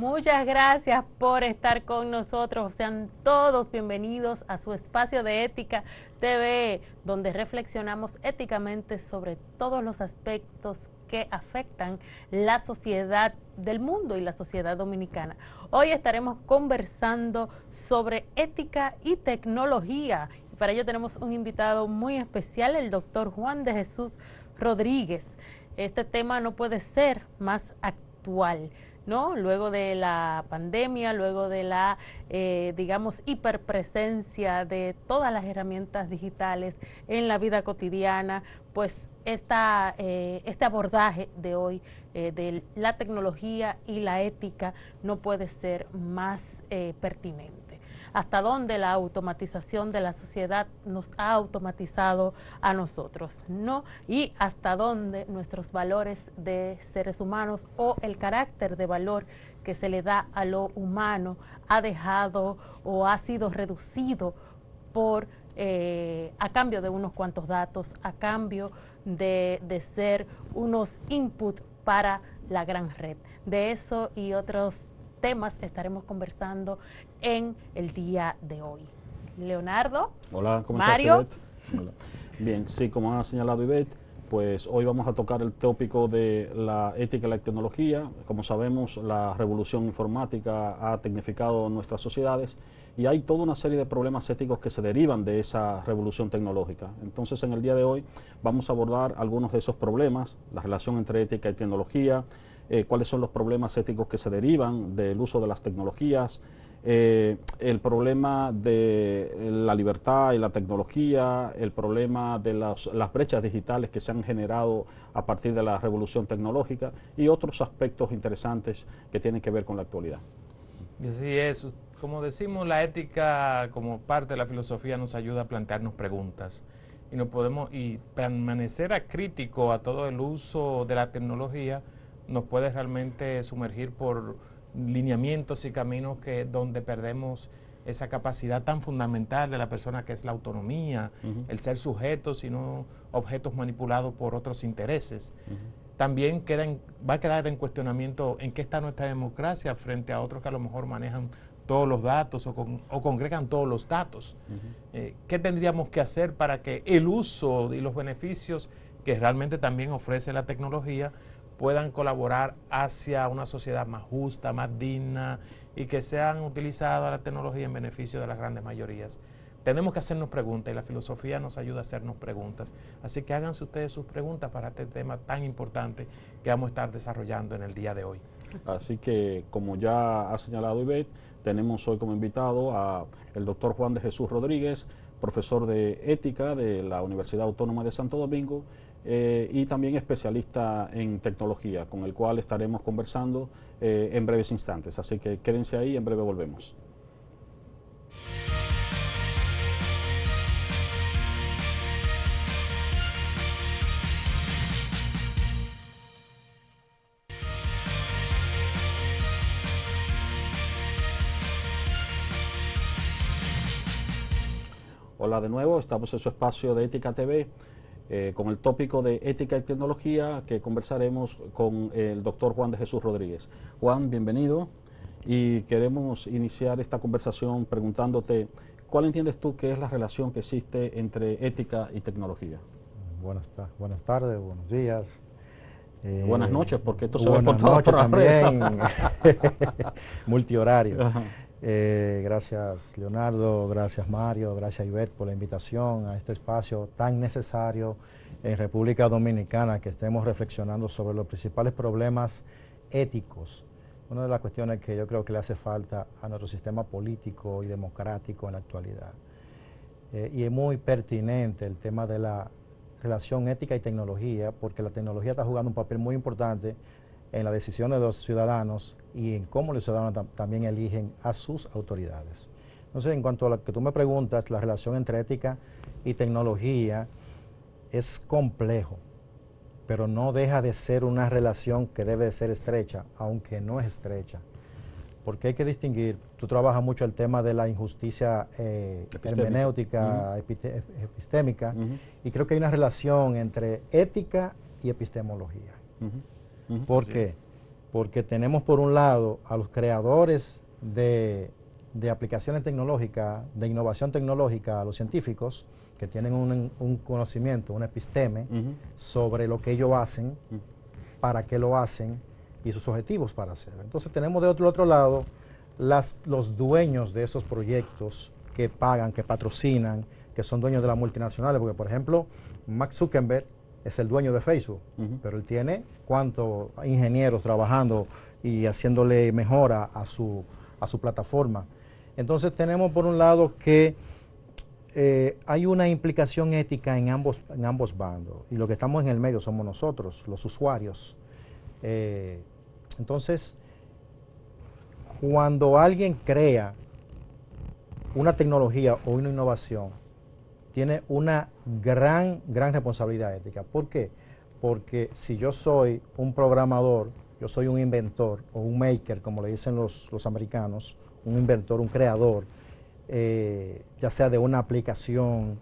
muchas gracias por estar con nosotros. Sean todos bienvenidos a su espacio de Ética TV, donde reflexionamos éticamente sobre todos los aspectos que afectan la sociedad del mundo y la sociedad dominicana. Hoy estaremos conversando sobre ética y tecnología. Y para ello tenemos un invitado muy especial, el doctor Juan de Jesús Rodríguez. Este tema no puede ser más actual, ¿no? Luego de la pandemia, luego de la, digamos, hiperpresencia de todas las herramientas digitales en la vida cotidiana, pues este abordaje de hoy de la tecnología y la ética no puede ser más pertinente. Hasta dónde la automatización de la sociedad nos ha automatizado a nosotros, ¿no? Y hasta dónde nuestros valores de seres humanos o el carácter de valor que se le da a lo humano ha dejado o ha sido reducido por a cambio de unos cuantos datos, a cambio de ser unos inputs para la gran red. De eso y otros temas estaremos conversando en el día de hoy. Leonardo. Hola, ¿cómo Mario. estás, Ivette? Hola. Bien, sí, como ha señalado Ivette, pues hoy vamos a tocar el tópico de la ética y la tecnología. Como sabemos, la revolución informática ha tecnificado nuestras sociedades y hay toda una serie de problemas éticos que se derivan de esa revolución tecnológica. Entonces, en el día de hoy vamos a abordar algunos de esos problemas, la relación entre ética y tecnología, cuáles son los problemas éticos que se derivan del uso de las tecnologías, el problema de la libertad y la tecnología, el problema de las brechas digitales que se han generado a partir de la revolución tecnológica y otros aspectos interesantes que tienen que ver con la actualidad. Así es, como decimos, la ética como parte de la filosofía nos ayuda a plantearnos preguntas y permanecer crítico a todo el uso de la tecnología nos puede realmente sumergir por lineamientos y caminos donde perdemos esa capacidad tan fundamental de la persona que es la autonomía, el ser sujetos y no objetos manipulados por otros intereses. También va a quedar en cuestionamiento en qué está nuestra democracia frente a otros que a lo mejor manejan todos los datos o congregan todos los datos. ¿Qué tendríamos que hacer para que el uso y los beneficios que realmente también ofrece la tecnología puedan colaborar hacia una sociedad más justa, más digna y que sean utilizadas la tecnología en beneficio de las grandes mayorías? Tenemos que hacernos preguntas y la filosofía nos ayuda a hacernos preguntas. Así que háganse ustedes sus preguntas para este tema tan importante que vamos a estar desarrollando en el día de hoy. Así que, como ya ha señalado Ivette, tenemos hoy como invitado al doctor Juan de Jesús Rodríguez, profesor de ética de la Universidad Autónoma de Santo Domingo y también especialista en tecnología, con el cual estaremos conversando en breves instantes. Así que quédense ahí, en breve volvemos. Hola de nuevo, estamos en su espacio de Ética TV con el tópico de ética y tecnología que conversaremos con el doctor Juan de Jesús Rodríguez. Juan, bienvenido y queremos iniciar esta conversación preguntándote ¿cuál entiendes tú que es la relación que existe entre ética y tecnología? Buenas tardes, buenos días. Buenas noches, porque esto se ve por todas todas también, multihorario. Gracias Leonardo, gracias Mario, gracias Ivette por la invitación a este espacio tan necesario en República Dominicana, que estemos reflexionando sobre los principales problemas éticos. Una de las cuestiones que yo creo que le hace falta a nuestro sistema político y democrático en la actualidad. Y es muy pertinente el tema de la relación ética y tecnología, porque la tecnología está jugando un papel muy importante en las decisiones de los ciudadanos y en cómo los ciudadanos también eligen a sus autoridades. Entonces, en cuanto a lo que tú me preguntas, la relación entre ética y tecnología es complejo, pero no deja de ser una relación que debe de ser estrecha, aunque no es estrecha. Porque hay que distinguir, tú trabajas mucho el tema de la injusticia hermenéutica, epistémica, y creo que hay una relación entre ética y epistemología. ¿Por qué? porque tenemos por un lado a los creadores de aplicaciones tecnológicas, de innovación tecnológica, a los científicos, que tienen un conocimiento, un episteme sobre lo que ellos hacen, para qué lo hacen y sus objetivos para hacerlo. Entonces tenemos de otro lado los dueños de esos proyectos que pagan, que patrocinan, que son dueños de las multinacionales, porque por ejemplo Mark Zuckerberg es el dueño de Facebook, pero él tiene cuántos ingenieros trabajando y haciéndole mejora a su plataforma. Entonces tenemos por un lado que hay una implicación ética en ambos bandos, y lo que estamos en el medio somos nosotros, los usuarios. Entonces, cuando alguien crea una tecnología o una innovación, tiene una gran responsabilidad ética. ¿Por qué? Porque si yo soy un programador, yo soy un inventor o un maker, como le dicen los americanos, un inventor, un creador, ya sea de una aplicación,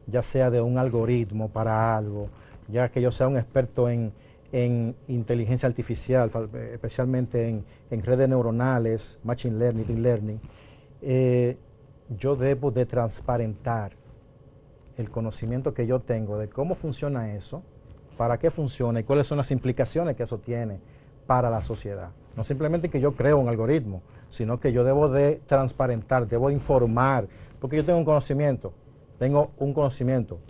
ya sea de un algoritmo para algo, ya que yo sea un experto en inteligencia artificial, especialmente en redes neuronales, machine learning, deep learning, yo debo de transparentar el conocimiento que yo tengo de cómo funciona eso, para qué funciona y cuáles son las implicaciones que eso tiene para la sociedad. No simplemente que yo creo un algoritmo, sino que yo debo de transparentar, debo informar, porque yo tengo un conocimiento,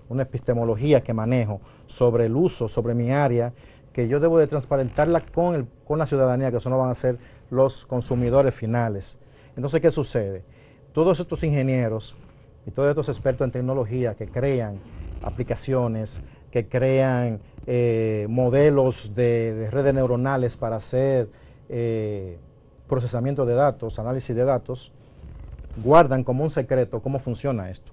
una epistemología que manejo sobre el uso, sobre mi área, que yo debo de transparentarla con la ciudadanía, que eso no van a ser los consumidores finales. Entonces, ¿qué sucede? Todos estos ingenieros y todos estos expertos en tecnología que crean aplicaciones, que crean modelos de redes neuronales para hacer procesamiento de datos, análisis de datos, guardan como un secreto cómo funciona esto.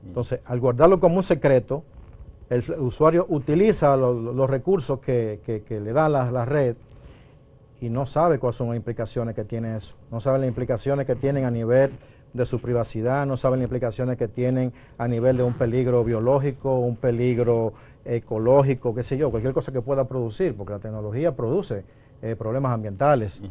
Entonces, al guardarlo como un secreto, el usuario utiliza los recursos que le da la red y no sabe cuáles son las implicaciones que tiene eso. No sabe las implicaciones que tienen a nivel de su privacidad, no sabe las implicaciones que tienen a nivel de un peligro biológico, un peligro ecológico, qué sé yo, cualquier cosa que pueda producir, porque la tecnología produce problemas ambientales.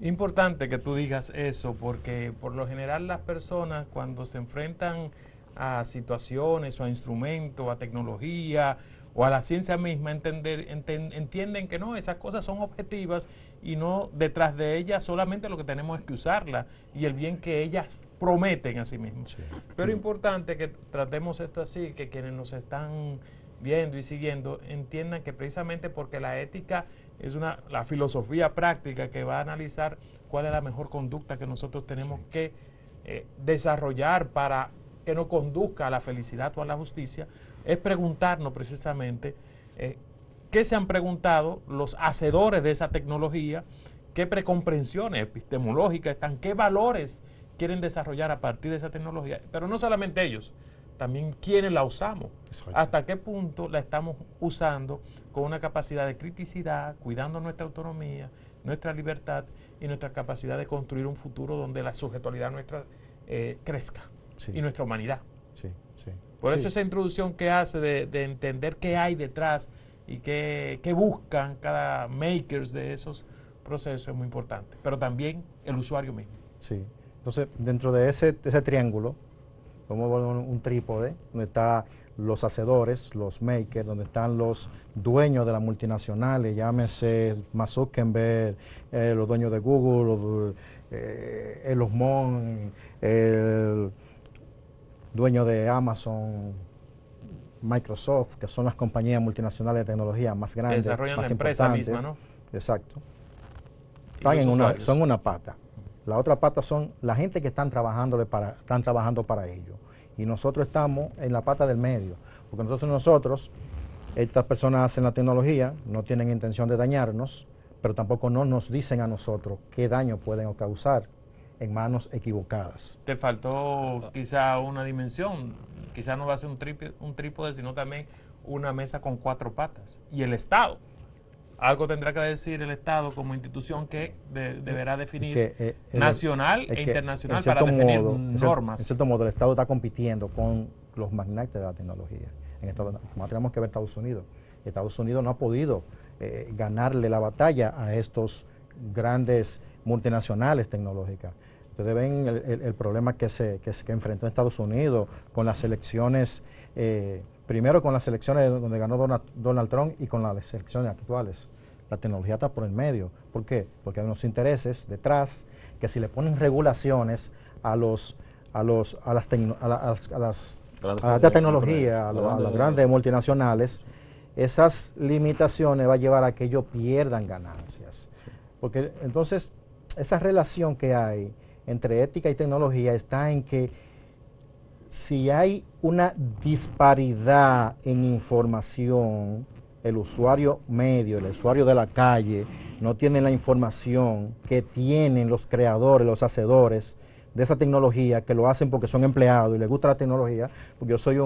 Importante que tú digas eso, porque por lo general las personas cuando se enfrentan a situaciones o a instrumentos, a tecnología o a la ciencia misma, entienden que no, esas cosas son objetivas y no detrás de ellas solamente lo que tenemos es que usarlas y el bien que ellas prometen a sí mismas. Sí. Pero es importante que tratemos esto así, que quienes nos están viendo y siguiendo entiendan que precisamente porque la ética es la filosofía práctica que va a analizar cuál es la mejor conducta que nosotros tenemos que desarrollar para que nos conduzca a la felicidad o a la justicia, es preguntarnos precisamente qué se han preguntado los hacedores de esa tecnología, qué precomprensiones epistemológicas están, qué valores quieren desarrollar a partir de esa tecnología, pero no solamente ellos, también quienes la usamos, hasta qué punto la estamos usando con una capacidad de criticidad, cuidando nuestra autonomía, nuestra libertad y nuestra capacidad de construir un futuro donde la subjetividad nuestra crezca. Sí. Y nuestra humanidad. Sí, sí. Por eso esa introducción que hace de entender qué hay detrás y qué buscan cada makers de esos procesos es muy importante, pero también el usuario mismo. Sí, entonces dentro de ese triángulo, como un trípode, donde están los hacedores, los makers, donde están los dueños de las multinacionales, llámese Mark Zuckerberg, los dueños de Google, Elon Musk, el dueño de Amazon, Microsoft, que son las compañías multinacionales de tecnología más grandes, desarrollan más la empresa importantes. misma, ¿no? Exacto. Son una pata. La otra pata son la gente que están trabajando para ello. Y nosotros estamos en la pata del medio. Porque nosotros, estas personas hacen la tecnología, no tienen intención de dañarnos, pero tampoco no nos dicen a nosotros qué daño pueden causar en manos equivocadas. Te faltó quizá una dimensión, quizá no va a ser un trípode, sino también una mesa con 4 patas. Y el Estado. Algo tendrá que decir el Estado como institución que deberá definir nacional e internacional para definir normas. En cierto modo, el Estado está compitiendo con los magnates de la tecnología. Como tenemos que ver Estados Unidos. Estados Unidos no ha podido ganarle la batalla a estos grandes multinacionales tecnológicas. Ustedes ven el problema que enfrentó Estados Unidos con las elecciones, primero con las elecciones donde ganó Donald Trump y con las elecciones actuales. La tecnología está por el medio. ¿Por qué? Porque hay unos intereses detrás que si le ponen regulaciones a las tecnología, a las grandes multinacionales, esas limitaciones va a llevar a que ellos pierdan ganancias. Porque entonces esa relación que hay entre ética y tecnología está en que si hay una disparidad en información, el usuario medio, el usuario de la calle, no tiene la información que tienen los creadores, los hacedores de esa tecnología, que lo hacen porque son empleados y les gusta la tecnología, porque yo soy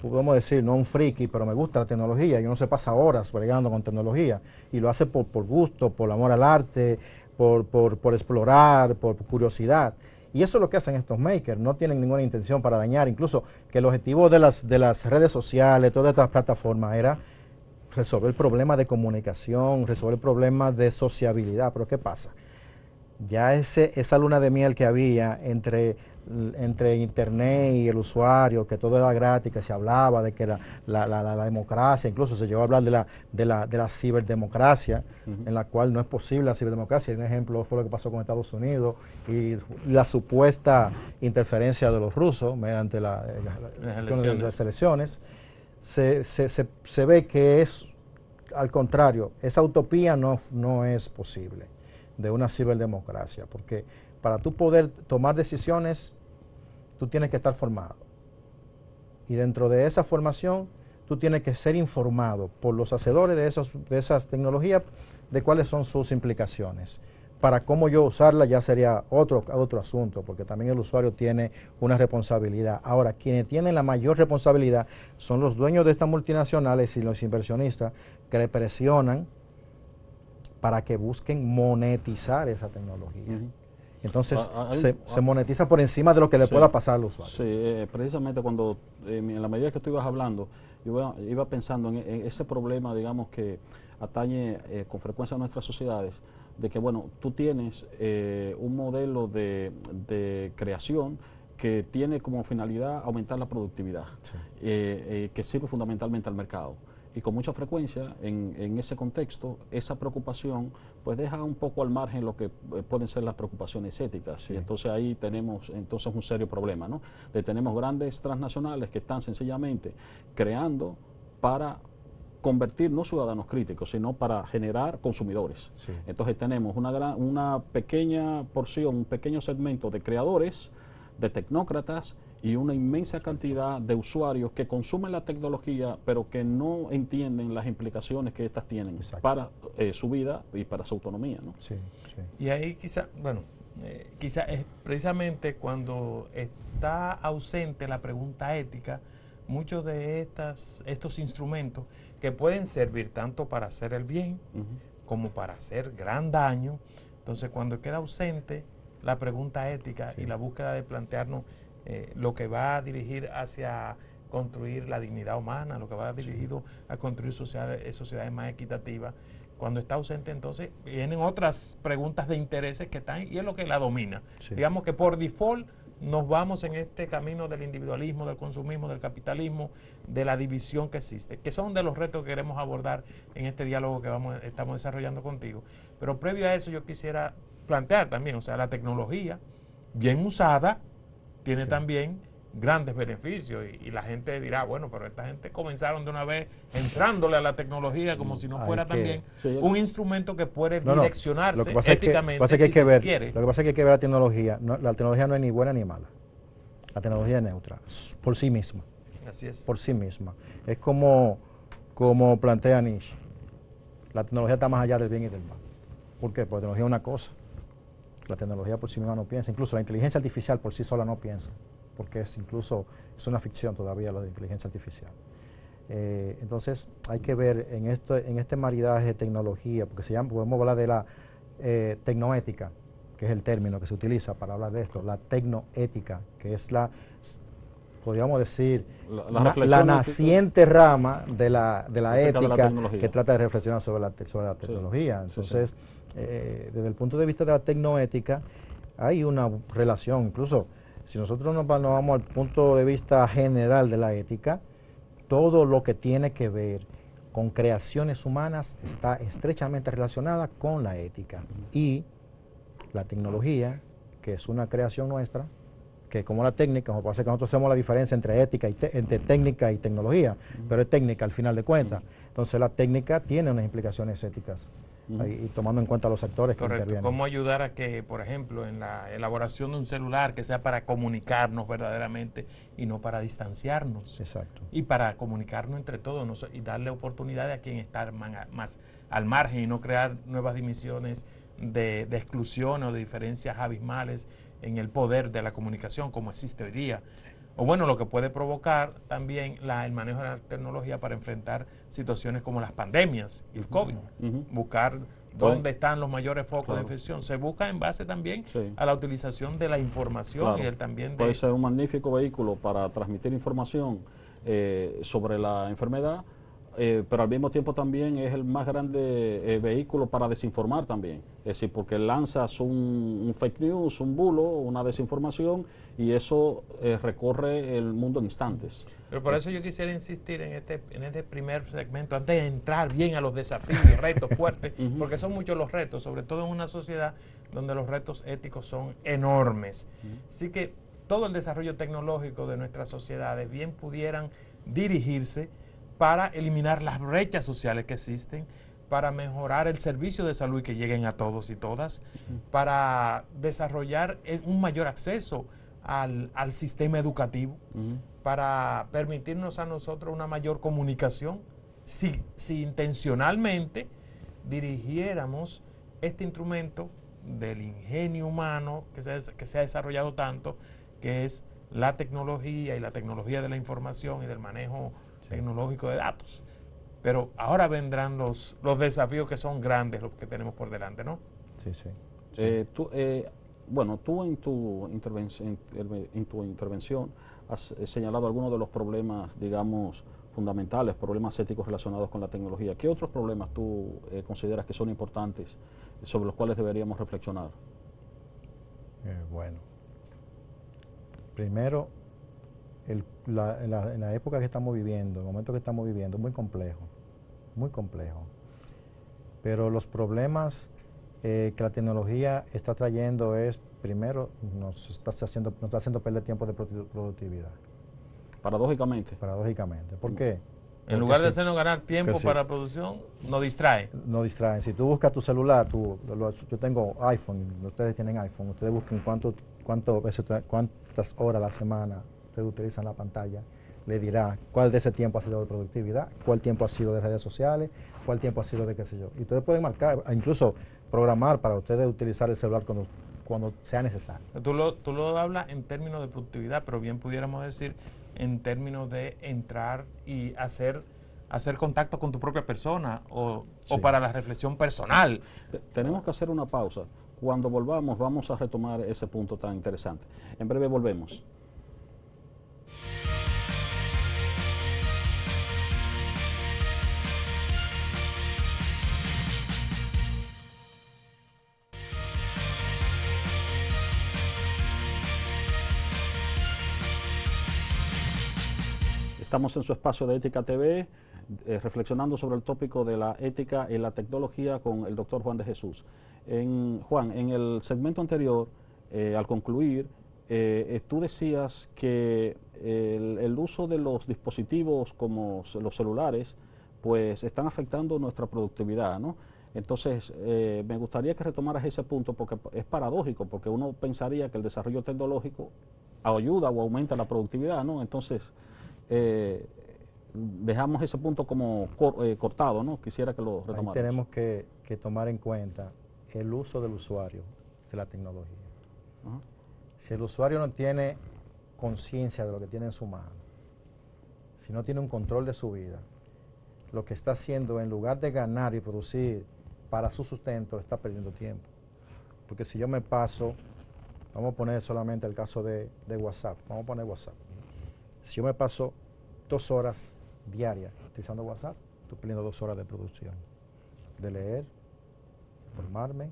podemos decir, no un friki, pero me gusta la tecnología, y uno se pasa horas bregando con tecnología, y lo hace por gusto, por amor al arte, por explorar, por curiosidad. Y eso es lo que hacen estos makers, no tienen ninguna intención para dañar, incluso que el objetivo de las redes sociales, todas estas plataformas, era resolver el problema de comunicación, resolver el problema de sociabilidad. Pero ¿qué pasa? Ya esa luna de miel que había entre internet y el usuario, que todo era gratis, que se hablaba de que la democracia, incluso se llegó a hablar de la ciberdemocracia, en la cual no es posible la ciberdemocracia. Un ejemplo fue lo que pasó con Estados Unidos y la supuesta interferencia de los rusos mediante las elecciones. Se ve que es al contrario, esa utopía no es posible de una ciberdemocracia, porque para tú poder tomar decisiones, tú tienes que estar formado. Y dentro de esa formación, tú tienes que ser informado por los hacedores de esas tecnologías, de cuáles son sus implicaciones. Para cómo yo usarla ya sería otro asunto, porque también el usuario tiene una responsabilidad. Ahora, quienes tienen la mayor responsabilidad son los dueños de estas multinacionales y los inversionistas que le presionan para que busquen monetizar esa tecnología. Entonces, se monetiza por encima de lo que le pueda pasar al usuario. Sí, precisamente cuando, en la medida que tú ibas hablando, yo iba pensando en ese problema, digamos, que atañe con frecuencia a nuestras sociedades, de que, bueno, tú tienes un modelo de creación que tiene como finalidad aumentar la productividad, que sirve fundamentalmente al mercado. Y con mucha frecuencia, en ese contexto, esa preocupación pues deja un poco al margen lo que pueden ser las preocupaciones éticas. Sí. Y entonces ahí tenemos un serio problema, ¿no? Tenemos grandes transnacionales que están sencillamente creando para convertir no ciudadanos críticos, sino para generar consumidores. Sí. Entonces tenemos una pequeña porción, un pequeño segmento de creadores, de tecnócratas, y una inmensa cantidad de usuarios que consumen la tecnología, pero que no entienden las implicaciones que éstas tienen para su vida y para su autonomía, ¿no? Sí, sí. Y ahí quizá es precisamente cuando está ausente la pregunta ética, muchos de estos instrumentos que pueden servir tanto para hacer el bien como para hacer gran daño. Entonces, cuando queda ausente la pregunta ética y la búsqueda de plantearnos lo que va a dirigir hacia construir la dignidad humana, lo que va dirigido a construir sociedades más equitativas, cuando está ausente, entonces vienen otras preguntas de intereses que están, y es lo que la domina. Sí. Digamos que por default nos vamos en este camino del individualismo, del consumismo, del capitalismo, de la división que existe, que son de los retos que queremos abordar en este diálogo que estamos desarrollando contigo. Pero previo a eso yo quisiera plantear también, o sea, la tecnología bien usada tiene también grandes beneficios, y la gente dirá, bueno, pero esta gente comenzaron de una vez entrándole a la tecnología como si no fuera también un instrumento que puede direccionarse éticamente. Lo que pasa es que hay que ver la tecnología. La tecnología no es ni buena ni mala. La tecnología es neutra, por sí misma. Así es. Por sí misma. Es como plantea Nietzsche. La tecnología está más allá del bien y del mal. ¿Por qué? Porque la tecnología es una cosa. La tecnología por sí misma no piensa, incluso la inteligencia artificial por sí sola no piensa, porque es una ficción todavía lo de inteligencia artificial. Entonces hay que ver en este maridaje de tecnología, porque podemos hablar de la tecnoética, que es el término que se utiliza para hablar de esto, la tecnoética, que es podríamos decir, La la reflexión naciente rama de la acerca de la ética tecnología. que trata de reflexionar sobre la tecnología. Entonces, desde el punto de vista de la tecnoética, hay una relación, incluso si nosotros nos vamos al punto de vista general de la ética, todo lo que tiene que ver con creaciones humanas está estrechamente relacionada con la ética. Y la tecnología, que es una creación nuestra, que como la técnica, como pasa que nosotros hacemos la diferencia entre ética y entre técnica y tecnología, pero es técnica al final de cuentas. Entonces la técnica tiene unas implicaciones éticas, y tomando en cuenta los actores que intervienen. ¿Cómo ayudar a que, por ejemplo, en la elaboración de un celular que sea para comunicarnos verdaderamente y no para distanciarnos? Exacto. Y para comunicarnos entre todos y darle oportunidad a quien está más al margen y no crear nuevas dimensiones de exclusión o de diferencias abismales en el poder de la comunicación como existe hoy día. O bueno, lo que puede provocar también el manejo de la tecnología para enfrentar situaciones como las pandemias y el COVID. Buscar dónde están los mayores focos de infección. Se busca en base también a la utilización de la información y también puede ser un magnífico vehículo para transmitir información sobre la enfermedad, pero al mismo tiempo también es el más grande vehículo para desinformar también. Es decir, porque lanzas un fake news, un bulo, una desinformación, y eso recorre el mundo en instantes. Pero por eso yo quisiera insistir en este primer segmento, antes de entrar bien a los desafíos y retos fuertes, porque son muchos los retos, sobre todo en una sociedad donde los retos éticos son enormes. Así que todo el desarrollo tecnológico de nuestras sociedades bien pudieran dirigirse para eliminar las brechas sociales que existen, para mejorar el servicio de salud y que lleguen a todos y todas, para desarrollar un mayor acceso al sistema educativo, para permitirnos a nosotros una mayor comunicación, si intencionalmente dirigiéramos este instrumento del ingenio humano que se ha desarrollado tanto, que es la tecnología y la tecnología de la información y del manejo tecnológico de datos. Pero ahora vendrán los desafíos que son grandes, los que tenemos por delante, ¿no? Sí. Tú en tu intervención has señalado algunos de los problemas, digamos, fundamentales, problemas éticos relacionados con la tecnología. ¿Qué otros problemas tú consideras que son importantes, sobre los cuales deberíamos reflexionar? Bueno, primero, en la época que estamos viviendo, el momento que estamos viviendo, es muy complejo, muy complejo. Pero los problemas que la tecnología está trayendo es, primero, nos está haciendo perder tiempo de productividad. Paradójicamente. Paradójicamente. ¿Por qué? En lugar de hacernos ganar tiempo para la producción, nos distrae. Nos distraen. Si tú buscas tu celular, yo tengo iPhone, ustedes tienen iPhone, ustedes busquen cuántas horas a la semana ustedes utilizan la pantalla, le dirá cuál de ese tiempo ha sido de productividad, cuál tiempo ha sido de redes sociales, cuál tiempo ha sido de qué sé yo. Y ustedes pueden marcar, incluso programar para ustedes utilizar el celular cuando sea necesario. Tú lo hablas en términos de productividad, pero bien pudiéramos decir en términos de entrar y hacer contacto con tu propia persona o para la reflexión personal. Tenemos que hacer una pausa. Cuando volvamos vamos a retomar ese punto tan interesante. En breve volvemos. Estamos en su espacio de Ética TV, reflexionando sobre el tópico de la ética y la tecnología con el doctor Juan de Jesús. Juan, en el segmento anterior, al concluir, tú decías que el uso de los dispositivos como los celulares, pues están afectando nuestra productividad, ¿no? Entonces, me gustaría que retomaras ese punto porque es paradójico, porque uno pensaría que el desarrollo tecnológico ayuda o aumenta la productividad, ¿no? Entonces, dejamos ese punto como cortado, ¿no? Quisiera que lo retomáramos. Ahí tenemos que tomar en cuenta el uso del usuario de la tecnología. Si el usuario no tiene conciencia de lo que tiene en su mano, si no tiene un control de su vida, lo que está haciendo en lugar de ganar y producir para su sustento, está perdiendo tiempo. Porque si yo me paso, vamos a poner solamente el caso de WhatsApp, vamos a poner WhatsApp. Si yo me paso 2 horas diarias utilizando WhatsApp, estoy perdiendo 2 horas de producción, de leer, informarme,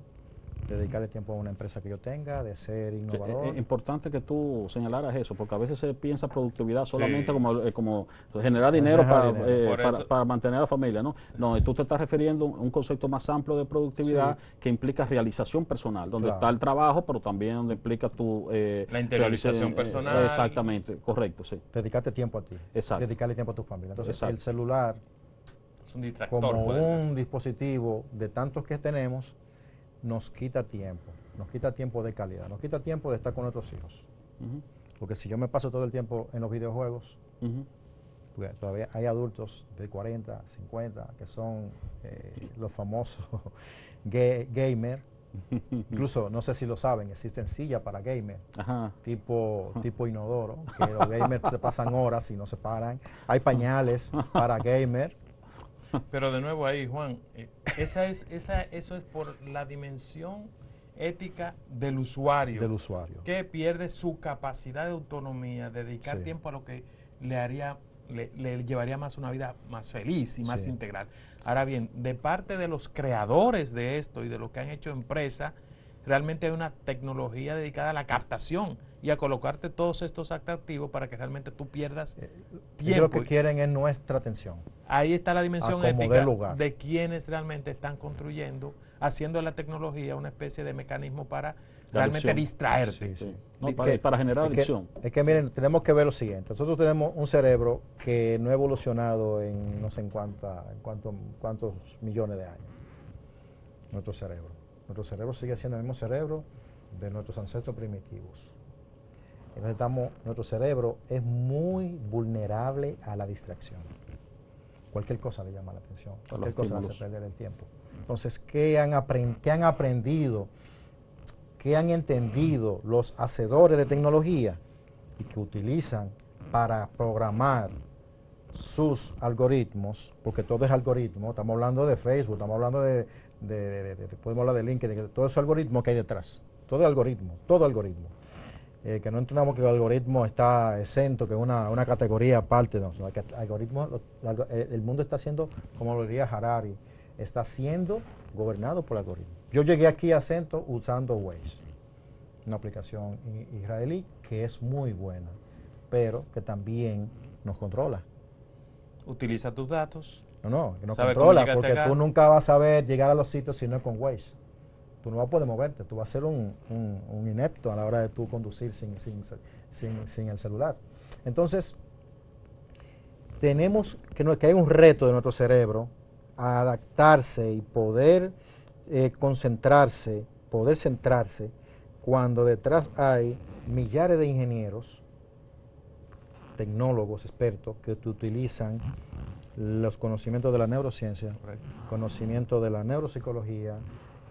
dedicarle tiempo a una empresa que yo tenga, de ser innovador. Es importante que tú señalaras eso, porque a veces se piensa productividad solamente Sí. como generar dinero, Por para mantener a la familia, ¿no? No, tú te estás refiriendo a un concepto más amplio de productividad que implica realización personal, donde Claro. está el trabajo, pero también donde implica tu... La interiorización personal. Exactamente, correcto, sí. Dedicarte tiempo a ti, Exacto. dedicarle tiempo a tu familia. Entonces, Exacto. el celular, Es un distractor, como puede ser. un dispositivo de tantos que tenemos, nos quita tiempo de calidad, nos quita tiempo de estar con nuestros hijos. Ujú, Porque si yo me paso todo el tiempo en los videojuegos, ujú. porque todavía hay adultos de 40, 50 que son los famosos gamer. Incluso, no sé si lo saben, existen sillas para gamer, Ajá. tipo inodoro, que los gamers se pasan horas y no se paran. Hay pañales para gamer. Pero de nuevo ahí, Juan, eso es por la dimensión ética del usuario. Que pierde su capacidad de autonomía, de dedicar Sí. tiempo a lo que le llevaría más una vida más feliz y más Sí. integral. Ahora bien, de parte de los creadores de esto y de lo que han hecho empresas, realmente hay una tecnología dedicada a la captación y a colocarte todos estos atractivos para que realmente tú pierdas Ellos tiempo. lo que quieren es nuestra atención. Ahí está la dimensión como dé ética lugar. de quienes realmente están construyendo, haciendo de la tecnología una especie de mecanismo para realmente adicción. distraerte. Sí, sí. No, Es para generar es que- adicción. Es que miren, tenemos que ver lo siguiente. Nosotros tenemos un cerebro que no ha evolucionado en no sé en cuántos millones de años. Nuestro cerebro. Nuestro cerebro sigue siendo el mismo cerebro de nuestros ancestros primitivos. Entonces nuestro cerebro es muy vulnerable a la distracción. Cualquier cosa le llama la atención, cualquier cosa le hace perder el tiempo. Entonces, ¿qué han aprendido? ¿Qué han entendido los hacedores de tecnología y que utilizan para programar sus algoritmos? Porque todo es algoritmo, estamos hablando de Facebook, estamos hablando podemos hablar de LinkedIn, de todo ese algoritmo que hay detrás, todo algoritmo. Que no entendamos que el algoritmo está exento, que es una categoría aparte, no, sino que el mundo está siendo, como lo diría Harari, está siendo gobernado por algoritmos. Yo llegué aquí a Acento usando Waze, una aplicación israelí que es muy buena, pero que también nos controla. Utiliza tus datos. No, que nos ¿Sabe cómo controla, llegaste porque acá? tú nunca vas a saber llegar a los sitios si no es con Waze. Tú no vas a poder moverte, tú vas a ser un inepto a la hora de tú conducir sin el celular. Entonces, tenemos que hay un reto de nuestro cerebro a adaptarse y poder concentrarse, poder centrarse, cuando detrás hay millares de ingenieros, tecnólogos, expertos, que utilizan los conocimientos de la neurociencia, conocimiento de la neuropsicología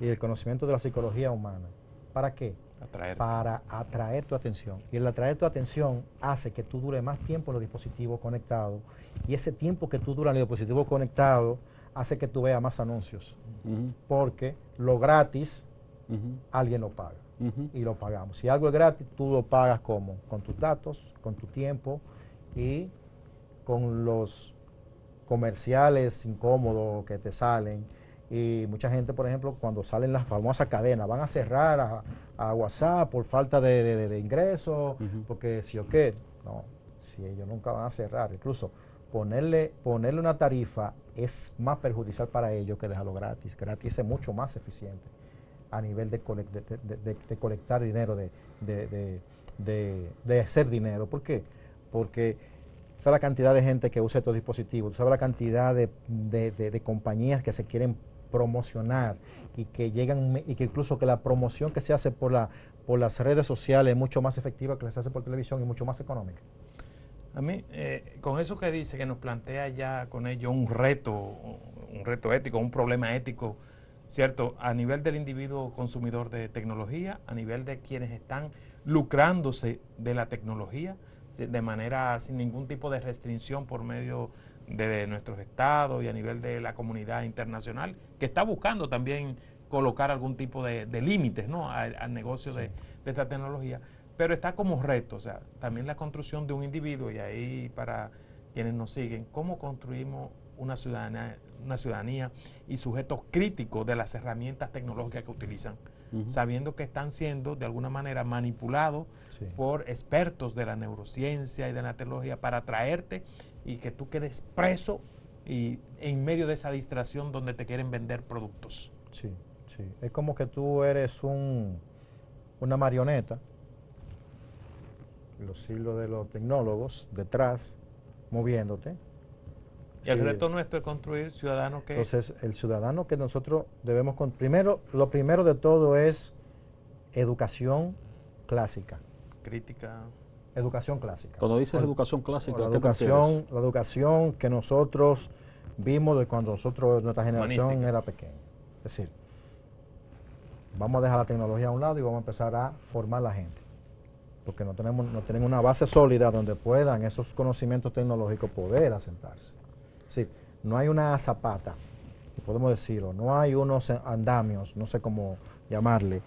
y el conocimiento de la psicología humana. ¿Para qué? Atraerte. Para atraer tu atención. Y el atraer tu atención hace que tú dure más tiempo en los dispositivos conectados. Y ese tiempo que tú duras en los dispositivos conectados hace que tú veas más anuncios. Porque lo gratis, alguien lo paga. Y lo pagamos. Si algo es gratis, tú lo pagas ¿cómo? Con tus datos, con tu tiempo y con los comerciales incómodos que te salen. Y mucha gente, por ejemplo, cuando salen las famosas cadenas, van a cerrar a WhatsApp por falta de ingresos, porque si o qué. No, si ellos nunca van a cerrar. Incluso ponerle una tarifa es más perjudicial para ellos que dejarlo gratis. Gratis es mucho más eficiente a nivel de colectar dinero, de hacer dinero. ¿Por qué? Porque sabes la cantidad de gente que usa estos dispositivos, sabes la cantidad de compañías que se quieren promocionar y que llegan, y que incluso que la promoción que se hace por las redes sociales es mucho más efectiva que la que se hace por televisión y mucho más económica. A mí, con eso que dice, que nos plantea ya con ello un reto ético, un problema ético, ¿cierto? A nivel del individuo consumidor de tecnología, a nivel de quienes están lucrándose de la tecnología, de manera sin ningún tipo de restricción por medio de nuestros estados y a nivel de la comunidad internacional, que está buscando también colocar algún tipo de límites, ¿no?, al negocio de esta tecnología. pero está como reto, o sea, también la construcción de un individuo, y ahí para quienes nos siguen, cómo construimos una ciudadanía y sujetos críticos de las herramientas tecnológicas que utilizan, sabiendo que están siendo de alguna manera manipulados por expertos de la neurociencia y de la tecnología para atraerte y que tú quedes preso y en medio de esa distracción donde te quieren vender productos. Sí, sí. Es como que tú eres una marioneta, los hilos de los tecnólogos detrás, moviéndote. Y el reto nuestro es construir ciudadanos que... Entonces, el ciudadano que nosotros debemos... lo primero de todo es educación clásica. Crítica. Educación clásica. Cuando dices educación clásica, la ¿qué te refieres? La educación que nosotros vimos de cuando nuestra generación Humanística. era pequeña. Es decir, vamos a dejar la tecnología a un lado y vamos a empezar a formar a la gente. Porque no tenemos una base sólida donde puedan esos conocimientos tecnológicos poder asentarse. Es decir, no hay una zapata, podemos decirlo, no hay unos andamios, no sé cómo llamarle,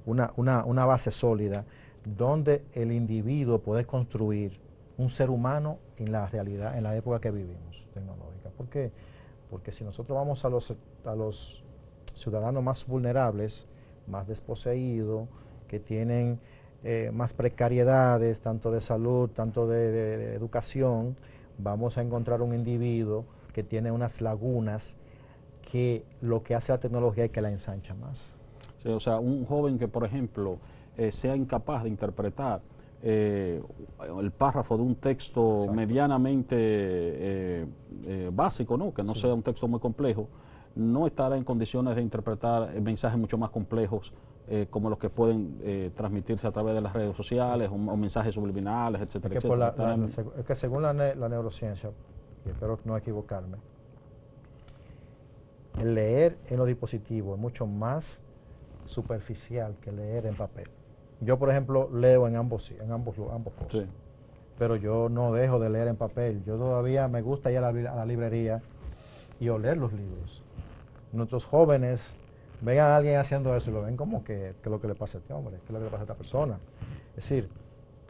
una base sólida donde el individuo puede construir un ser humano en la realidad, en la época que vivimos, tecnológica. ¿Por qué? Porque si nosotros vamos a los ciudadanos más vulnerables, más desposeídos, que tienen más precariedades, tanto de salud, tanto de educación, vamos a encontrar un individuo que tiene unas lagunas que lo que hace la tecnología es que la ensancha más. Sí, o sea, un joven que, por ejemplo, sea incapaz de interpretar el párrafo de un texto Exacto. medianamente básico, ¿no? Que no sea un texto muy complejo, no estará en condiciones de interpretar mensajes mucho más complejos como los que pueden transmitirse a través de las redes sociales o mensajes subliminales, etcétera, Es que, etcétera. es que según la neurociencia, y espero no equivocarme, el leer en los dispositivos es mucho más superficial que leer en papel. Yo, por ejemplo, leo en ambos cosas, Sí. pero yo no dejo de leer en papel. Yo todavía me gusta ir a la librería y oler los libros. Nuestros jóvenes ven a alguien haciendo eso y lo ven como que es lo que le pasa a este hombre, qué es lo que le pasa a esta persona. Es decir,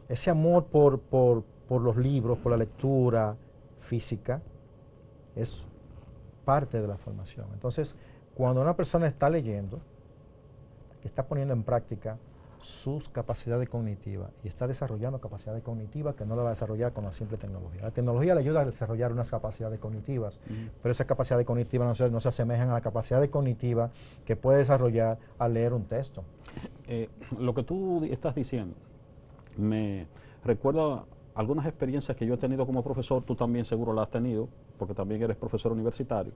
ese amor por los libros, por la lectura física, es parte de la formación. Entonces, cuando una persona está leyendo, está poniendo en práctica sus capacidades cognitivas y está desarrollando capacidades cognitivas que no la va a desarrollar con la simple tecnología. La tecnología le ayuda a desarrollar unas capacidades cognitivas, pero esas capacidades cognitivas no se asemejan a la capacidad cognitiva que puede desarrollar al leer un texto. Lo que tú estás diciendo me recuerda algunas experiencias que yo he tenido como profesor, tú también seguro las has tenido, porque también eres profesor universitario.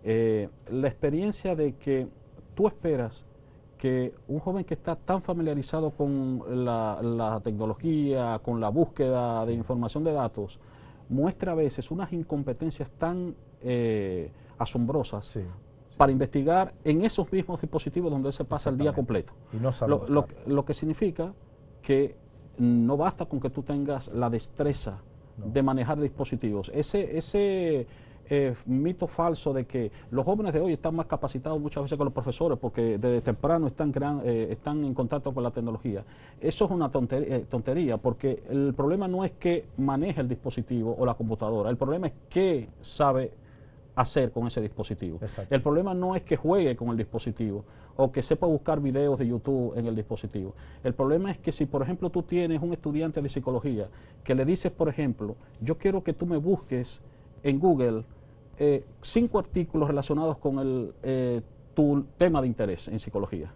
La experiencia de que tú esperas que un joven que está tan familiarizado con la tecnología, con la búsqueda de información de datos, muestra a veces unas incompetencias tan asombrosas para investigar en esos mismos dispositivos donde él se pasa el día completo. Y no sabe lo que significa que no basta con que tú tengas la destreza de manejar dispositivos. Ese mito falso de que los jóvenes de hoy están más capacitados muchas veces que los profesores porque desde temprano están en contacto con la tecnología. Eso es una tontería, porque el problema no es que maneje el dispositivo o la computadora, el problema es qué sabe hacer con ese dispositivo. Exacto. El problema no es que juegue con el dispositivo o que sepa buscar videos de YouTube en el dispositivo. El problema es que si, por ejemplo, tú tienes un estudiante de psicología que le dices, por ejemplo, yo quiero que tú me busques en Google 5 artículos relacionados con tu tema de interés en psicología.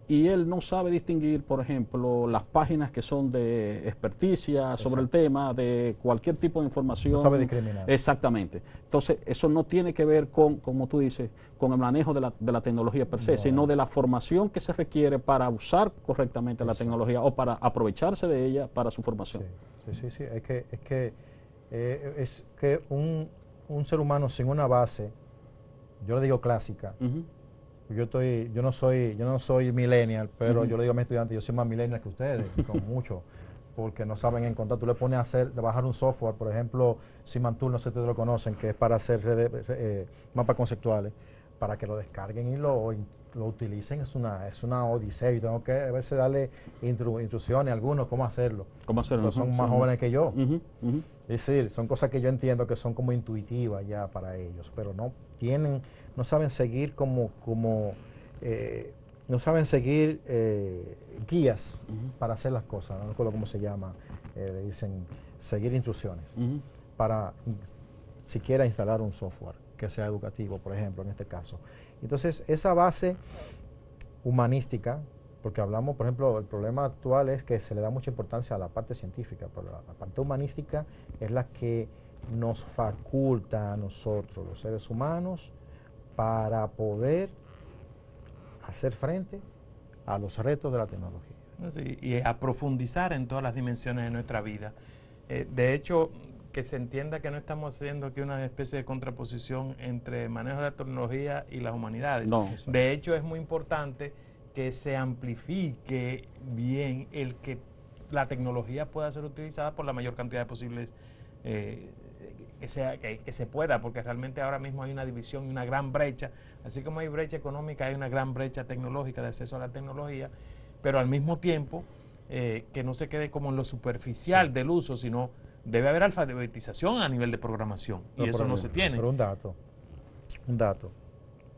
Y él no sabe distinguir, por ejemplo, las páginas que son de experticia sobre el tema, de cualquier tipo de información. No sabe discriminar. Exactamente. Entonces, eso no tiene que ver con, como tú dices, con el manejo de la tecnología per se, sino de la formación que se requiere para usar correctamente la tecnología o para aprovecharse de ella para su formación. Sí. Es que un ser humano sin una base, yo le digo clásica. Yo no soy millennial, pero yo le digo a mis estudiantes, yo soy más millennial que ustedes, con mucho, porque no saben encontrar. Tú le pones a bajar un software, por ejemplo, Simantool, no sé si ustedes lo conocen, que es para hacer mapas conceptuales. para que lo descarguen y lo utilicen es una odisea. Yo tengo que a veces darle instrucciones a algunos cómo hacerlo. ¿Cómo hacerlo? Porque son más jóvenes que yo. Ujú, ujú. Es decir, son cosas que yo entiendo que son como intuitivas ya para ellos, pero no saben seguir no saben seguir guías para hacer las cosas. No recuerdo cómo se llama, le dicen seguir instrucciones Ujú. para siquiera instalar un software que sea educativo, por ejemplo, en este caso. Entonces, esa base humanística, porque hablamos, por ejemplo, el problema actual es que se le da mucha importancia a la parte científica, pero la parte humanística es la que nos faculta a nosotros, los seres humanos, para poder hacer frente a los retos de la tecnología. Sí, y a profundizar en todas las dimensiones de nuestra vida. De hecho, que se entienda que no estamos haciendo aquí una especie de contraposición entre el manejo de la tecnología y las humanidades. No. De hecho, es muy importante que se amplifique bien el que la tecnología pueda ser utilizada por la mayor cantidad de posibles que se pueda, porque realmente ahora mismo hay una división y una gran brecha, así como hay brecha económica, hay una gran brecha tecnológica de acceso a la tecnología, pero al mismo tiempo que no se quede como en lo superficial del uso, sino debe haber alfabetización a nivel de programación, y eso no se tiene. Pero un dato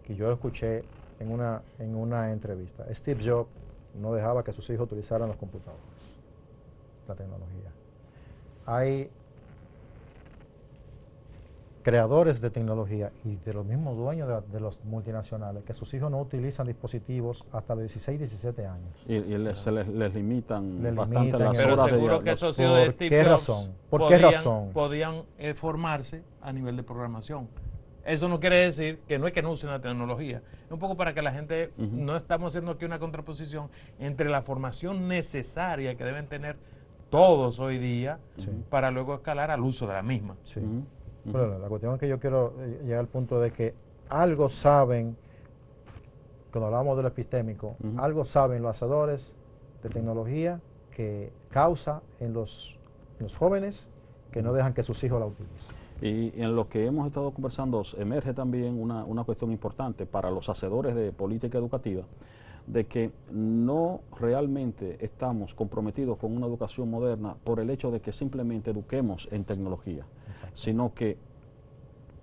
que yo escuché en una entrevista. Steve Jobs no dejaba que sus hijos utilizaran los computadores, la tecnología. Hay creadores de tecnología y de los mismos dueños de los multinacionales que sus hijos no utilizan dispositivos hasta los 16, 17 años. Y les limitan Les bastante limitan las Pero horas seguro de que esos hijos de Steve qué Jobs razón? ¿Por qué razón? podían formarse a nivel de programación. Eso no quiere decir que no es que no usen la tecnología. Es un poco para que la gente, no estamos haciendo aquí una contraposición entre la formación necesaria que deben tener todos hoy día para luego escalar al uso de la misma. Sí. Pero la cuestión es que yo quiero llegar al punto de que algo saben, cuando hablamos de lo epistémico, algo saben los hacedores de tecnología que causa en los jóvenes que no dejan que sus hijos la utilicen. Y en lo que hemos estado conversando emerge también una cuestión importante para los hacedores de política educativa, de que no realmente estamos comprometidos con una educación moderna por el hecho de que simplemente eduquemos en tecnología, sino que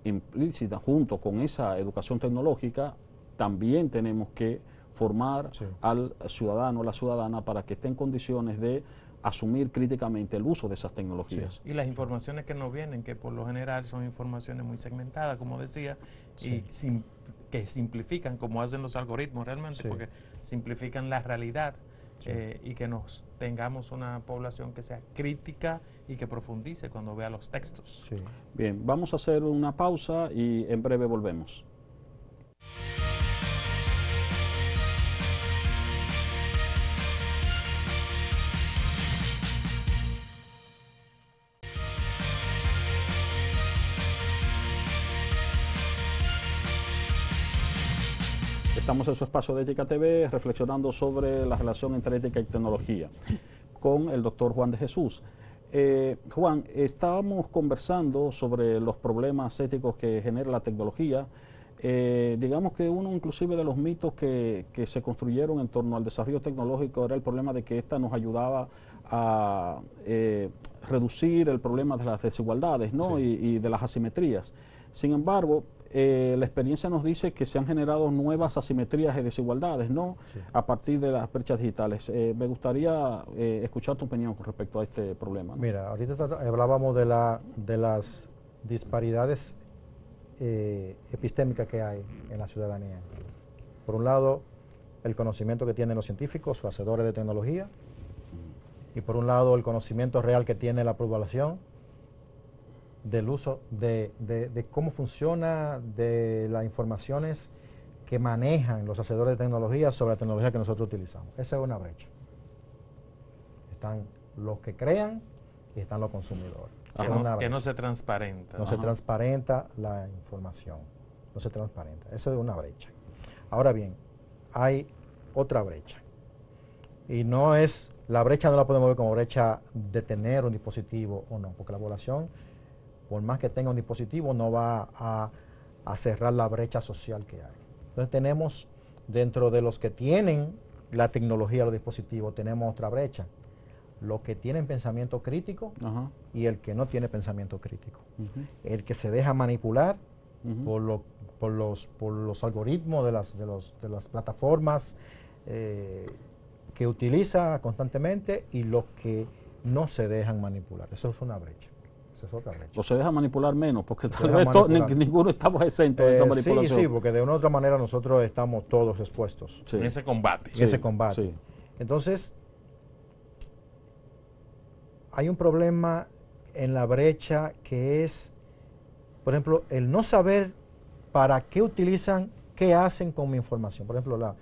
implícita junto con esa educación tecnológica también tenemos que formar al ciudadano o la ciudadana para que esté en condiciones de asumir críticamente el uso de esas tecnologías. Y las informaciones que nos vienen, que por lo general son informaciones muy segmentadas, como decía, y que simplifican, como hacen los algoritmos realmente, porque simplifican la realidad y que nos tengamos una población que sea crítica y que profundice cuando vea los textos. Bien, vamos a hacer una pausa y en breve volvemos. Estamos en su espacio de Ética TV reflexionando sobre la relación entre ética y tecnología con el doctor Juan de Jesús. Juan, estábamos conversando sobre los problemas éticos que genera la tecnología. Digamos que uno inclusive de los mitos que se construyeron en torno al desarrollo tecnológico era el problema de que ésta nos ayudaba a reducir el problema de las desigualdades, ¿no? y de las asimetrías. Sin embargo, la experiencia nos dice que se han generado nuevas asimetrías y desigualdades, ¿no? A partir de las brechas digitales. Me gustaría escuchar tu opinión con respecto a este problema, ¿no? Mira, ahorita hablábamos de las disparidades epistémicas que hay en la ciudadanía. Por un lado, el conocimiento que tienen los científicos o hacedores de tecnología, y por un lado, el conocimiento real que tiene la población del uso de cómo funciona, de las informaciones que manejan los hacedores de tecnología sobre la tecnología que nosotros utilizamos. Esa es una brecha. Están los que crean y están los consumidores. Que no se transparenta. No se transparenta la información. No se transparenta. Esa es una brecha. Ahora bien, hay otra brecha. Y no es, la brecha no la podemos ver como brecha de tener un dispositivo o no, porque la población, por más que tenga un dispositivo, no va a cerrar la brecha social que hay. Entonces tenemos, dentro de los que tienen la tecnología, los dispositivos, tenemos otra brecha. Los que tienen pensamiento crítico Ajá. y el que no tiene pensamiento crítico. Ujú. El que se deja manipular Ujú. por los algoritmos de las plataformas que utiliza constantemente, y los que no se dejan manipular. Eso es una brecha. Eso es otra brecha. O se deja manipular menos, porque Se tal deja vez manipular. ninguno estamos exentos de esa Sí, manipulación. sí, porque de una u otra manera nosotros estamos todos expuestos Sí. En ese combate. en ese combate. Sí. Entonces, hay un problema en la brecha que es, por ejemplo, el no saber para qué utilizan, qué hacen con mi información. Por ejemplo,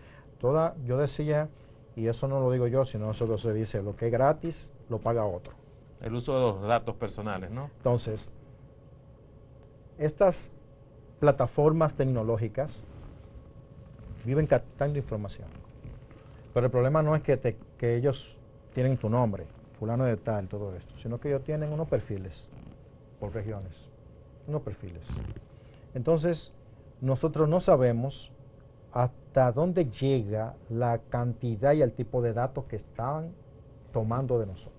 yo decía, y eso no lo digo yo, sino eso que se dice, lo que es gratis lo paga otro. El uso de los datos personales, ¿no? Entonces, estas plataformas tecnológicas viven captando información. Pero el problema no es que ellos tienen tu nombre, fulano de tal, todo esto, sino que ellos tienen unos perfiles por regiones, unos perfiles. Entonces, nosotros no sabemos hasta dónde llega la cantidad y el tipo de datos que están tomando de nosotros.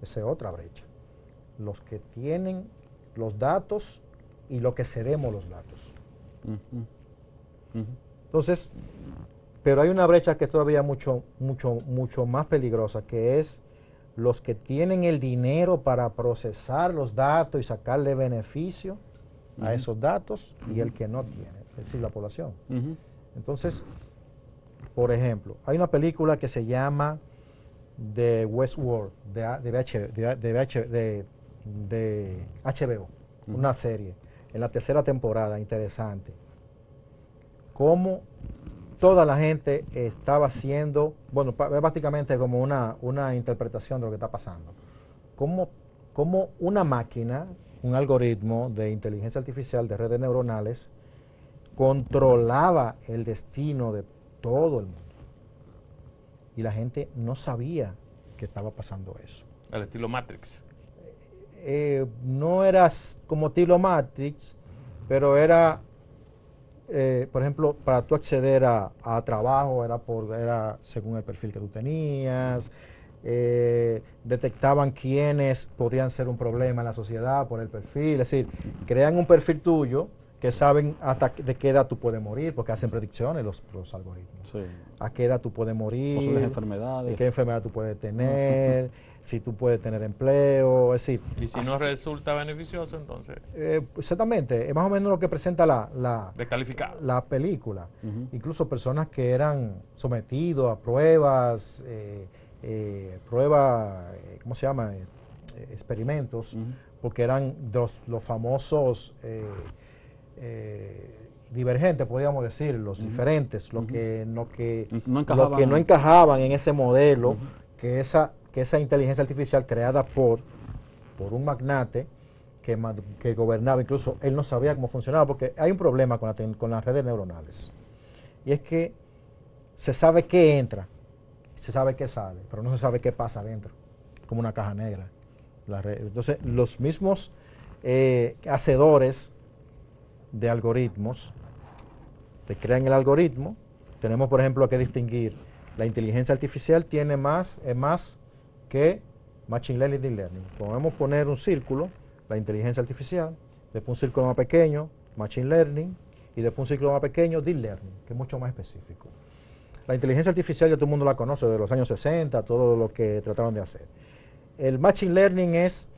Esa es otra brecha. Los que tienen los datos y los que cedemos los datos. Ujú. Ujú. Entonces, pero hay una brecha que es todavía mucho más peligrosa, que es los que tienen el dinero para procesar los datos y sacarle beneficio a esos datos, y el que no tiene, es decir, la población. Ujú. Entonces, por ejemplo, hay una película que se llama The Westworld, de HBO, una serie, en la tercera temporada, interesante. Cómo toda la gente estaba haciendo, bueno, básicamente como una interpretación de lo que está pasando. Cómo una máquina, un algoritmo de inteligencia artificial, de redes neuronales, controlaba el destino de todo el mundo. Y la gente no sabía que estaba pasando eso. Al estilo Matrix. No era como estilo Matrix, pero era, por ejemplo, para tú acceder a trabajo, era según el perfil que tú tenías. Detectaban quiénes podrían ser un problema en la sociedad por el perfil. Es decir, crean un perfil tuyo que saben hasta de qué edad tú puedes morir, porque hacen predicciones los algoritmos. Sí. A qué edad tú puedes morir, Posibles enfermedades. qué enfermedad tú puedes tener, si tú puedes tener empleo, es decir... Y si no resulta beneficioso, entonces exactamente, es más o menos lo que presenta descalificado. la película. Ujú. Incluso personas que eran sometidos a pruebas, ¿cómo se llama? Experimentos, Ujú. porque eran los famosos divergentes, podríamos decir, los diferentes, los que No lo que encajaban. no encajaban en ese modelo, Ujú. que esa inteligencia artificial creada por un magnate que gobernaba. Incluso él no sabía cómo funcionaba, porque hay un problema con las redes neuronales, y es que se sabe qué entra, se sabe qué sale, pero no se sabe qué pasa adentro, como una caja negra. Entonces, los mismos hacedores de algoritmos te crean el algoritmo. Tenemos, por ejemplo, que distinguir: la inteligencia artificial tiene más que Machine Learning y Deep Learning. Podemos poner un círculo, la inteligencia artificial, después un círculo más pequeño, Machine Learning, y después un círculo más pequeño, Deep Learning, que es mucho más específico. La inteligencia artificial ya todo el mundo la conoce, de los años 60, todo lo que trataron de hacer. El Machine Learning es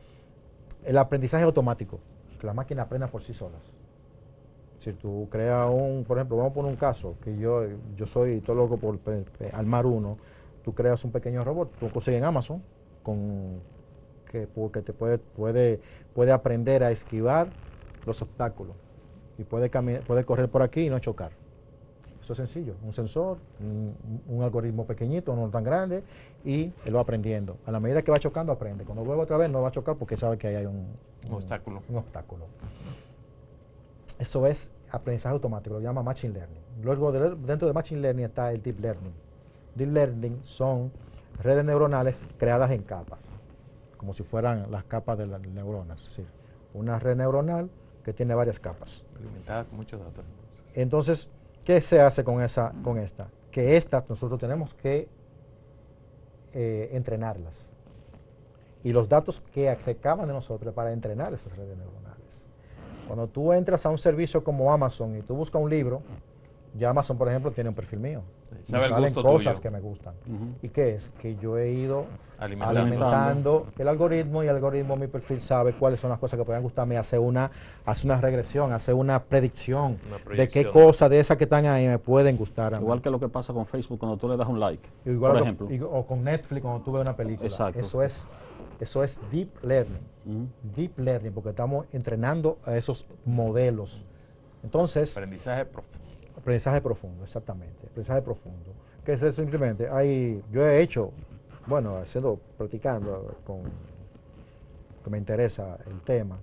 el aprendizaje automático, que las máquinas aprendan por sí solas. Si tú creas por ejemplo, vamos a poner un caso, que yo soy todo loco por armar uno. Tú creas un pequeño robot, tú consigues en Amazon, porque te puede aprender a esquivar los obstáculos, y puede correr por aquí y no chocar. Eso es sencillo, un sensor, un algoritmo pequeñito, no tan grande, y él va aprendiendo. A la medida que va chocando, aprende. Cuando vuelve otra vez, no va a chocar porque sabe que ahí hay un obstáculo. Eso es aprendizaje automático, lo llama Machine Learning. Luego, dentro de Machine Learning está el Deep Learning. Deep Learning son redes neuronales creadas en capas, como si fueran las capas de las neuronas. Es decir, una red neuronal que tiene varias capas. Alimentada con muchos datos. Entonces, ¿Qué se hace con esta? Que estas nosotros tenemos que entrenarlas. Y los datos que recaban de nosotros para entrenar esas redes neuronales. Cuando tú entras a un servicio como Amazon y tú buscas un libro, ya Amazon, por ejemplo, tiene un perfil mío. Sabe me salen gusto cosas tuyo. que me gustan. ¿Y qué es? Que yo he ido Alimentando. alimentando el algoritmo, y el algoritmo, mi perfil, sabe cuáles son las cosas que pueden gustarme, hace una regresión, hace una predicción Una de qué proyección. cosas de esas que están ahí me pueden gustar a mí. Igual que lo que pasa con Facebook cuando tú le das un like, Igual por que- ejemplo. o con Netflix cuando tú ves una película. Exacto. Eso es deep learning. Ujú. Deep learning, porque estamos entrenando a esos modelos. Entonces, Aprendizaje profundo. aprendizaje profundo, exactamente. Aprendizaje profundo. Que es simplemente, yo he hecho, bueno, practicando que me interesa el tema.